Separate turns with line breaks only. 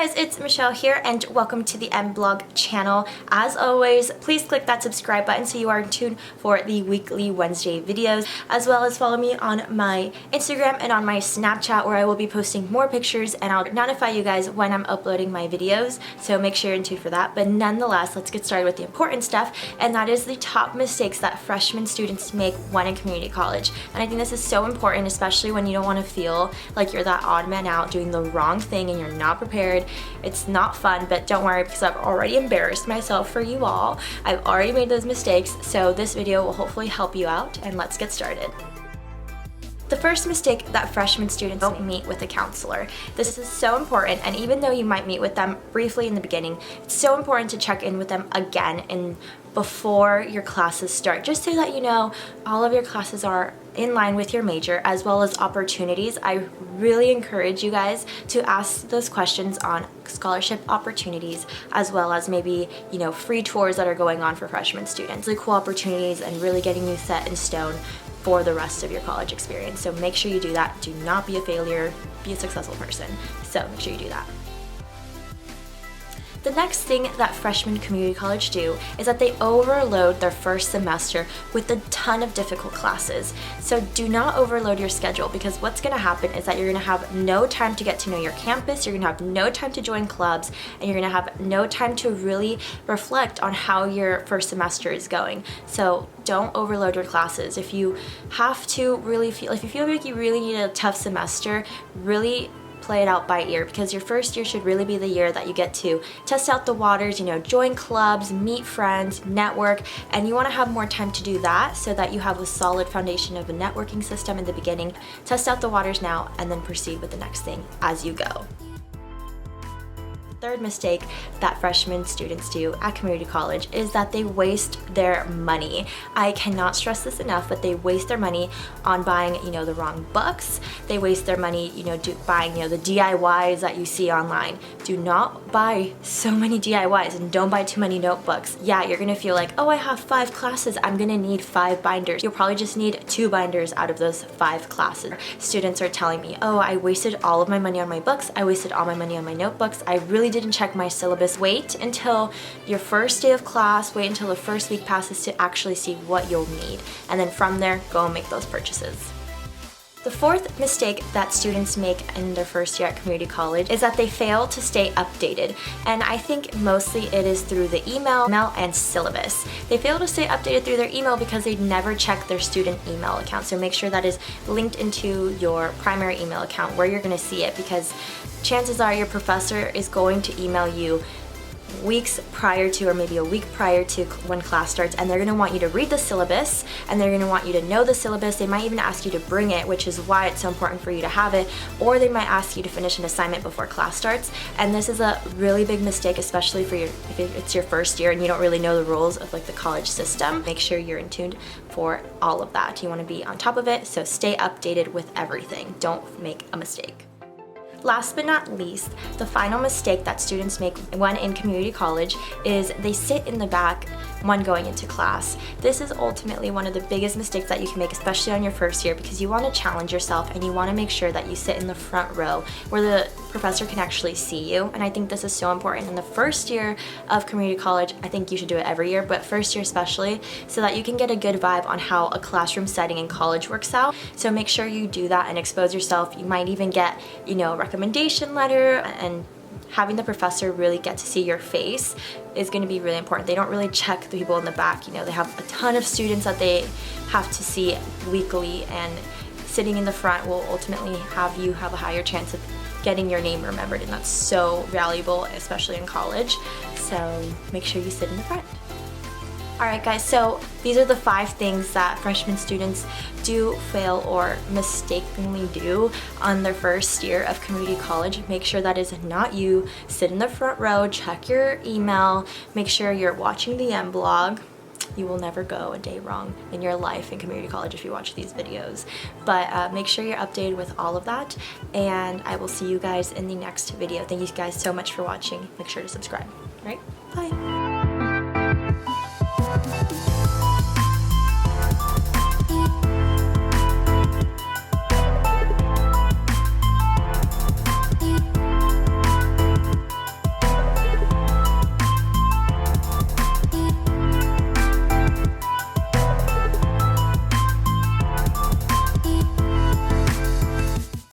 guys, it's Michelle here and welcome to the mblog channel. As always, please click that subscribe button so you are in tune for the weekly Wednesday videos, as well as follow me on my Instagram and on my Snapchat where I will be posting more pictures and I'll notify you guys when I'm uploading my videos, so make sure you're in tune for that. But nonetheless, let's get started with the important stuff, and that is the top mistakes that freshman students make when in community college. And I think this is so important, especially when you don't want to feel like you're that odd man out doing the wrong thing and you're not prepared. It's not fun, but don't worry because I've already embarrassed myself for you all. I've already made those mistakes, so this video will hopefully help you out, and let's get started. The first mistake that freshman students don't meet with a counselor. This is so important, and even though you might meet with them briefly in the beginning, it's so important to check in with them again before your classes start, just so that you know all of your classes are in line with your major, as well as opportunities. I really encourage you guys to ask those questions on scholarship opportunities, as well as maybe, free tours that are going on for freshman students. Really cool opportunities and really getting you set in stone for the rest of your college experience. So make sure you do that. Do not be a failure, be a successful person. So make sure you do that. The next thing that freshmen community college do is that they overload their first semester with a ton of difficult classes. So do not overload your schedule, because what's going to happen is that you're going to have no time to get to know your campus, you're going to have no time to join clubs, and you're going to have no time to really reflect on how your first semester is going. So don't overload your classes. If you have to really feel, if you feel like you really need a tough semester, really play it out by ear, because your first year should really be the year that you get to test out the waters, join clubs, meet friends, network, and you want to have more time to do that so that you have a solid foundation of a networking system in the beginning. Test out the waters now and then proceed with the next thing as you go. Third mistake that freshman students do at community college is that they waste their money. I cannot stress this enough, but they waste their money on buying, the wrong books. They waste their money, buying, the DIYs that you see online. Do not buy so many DIYs, and don't buy too many notebooks. Yeah, you're gonna feel like, oh, I have 5 classes, I'm gonna need 5 binders. You'll probably just need 2 binders out of those 5 classes. Students are telling me, oh, I wasted all of my money on my books, I wasted all my money on my notebooks, I really didn't check my syllabus. Wait until your first day of class, wait until the first week passes to actually see what you'll need, and then from there, go and make those purchases. The fourth mistake that students make in their first year at community college is that they fail to stay updated. And I think mostly it is through the email and syllabus. They fail to stay updated through their email because they never check their student email account. So make sure that is linked into your primary email account where you're going to see it, because chances are your professor is going to email you weeks prior to, or maybe a week prior to when class starts, and they're going to want you to read the syllabus, and they're going to want you to know the syllabus. They might even ask you to bring it, which is why it's so important for you to have it, or they might ask you to finish an assignment before class starts. And this is a really big mistake, especially for if it's your first year and you don't really know the rules of the college system. Make sure you're in tune for all of that. You want to be on top of it, so stay updated with everything. Don't make a mistake. Last but not least, the final mistake that students make when in community college is they sit in the back when going into class. This is ultimately one of the biggest mistakes that you can make, especially on your first year, because you want to challenge yourself and you want to make sure that you sit in the front row where the professor can actually see you. And I think this is so important in the first year of community college. I think you should do it every year, but first year especially, so that you can get a good vibe on how a classroom setting in college works out. So make sure you do that and expose yourself. You might even get, a recommendation letter, and having the professor really get to see your face is going to be really important. They don't really check the people in the back. They have a ton of students that they have to see weekly, and sitting in the front will ultimately have you have a higher chance of getting your name remembered, and that's so valuable, especially in college. So make sure you sit in the front. Alright guys, so these are the 5 things that freshman students do fail or mistakenly do on their first year of community college. Make sure that is not you. Sit in the front row, check your email, make sure you're watching the mblog. You will never go a day wrong in your life in community college if you watch these videos. But make sure you're updated with all of that, and I will see you guys in the next video. Thank you guys so much for watching. Make sure to subscribe. All right, bye.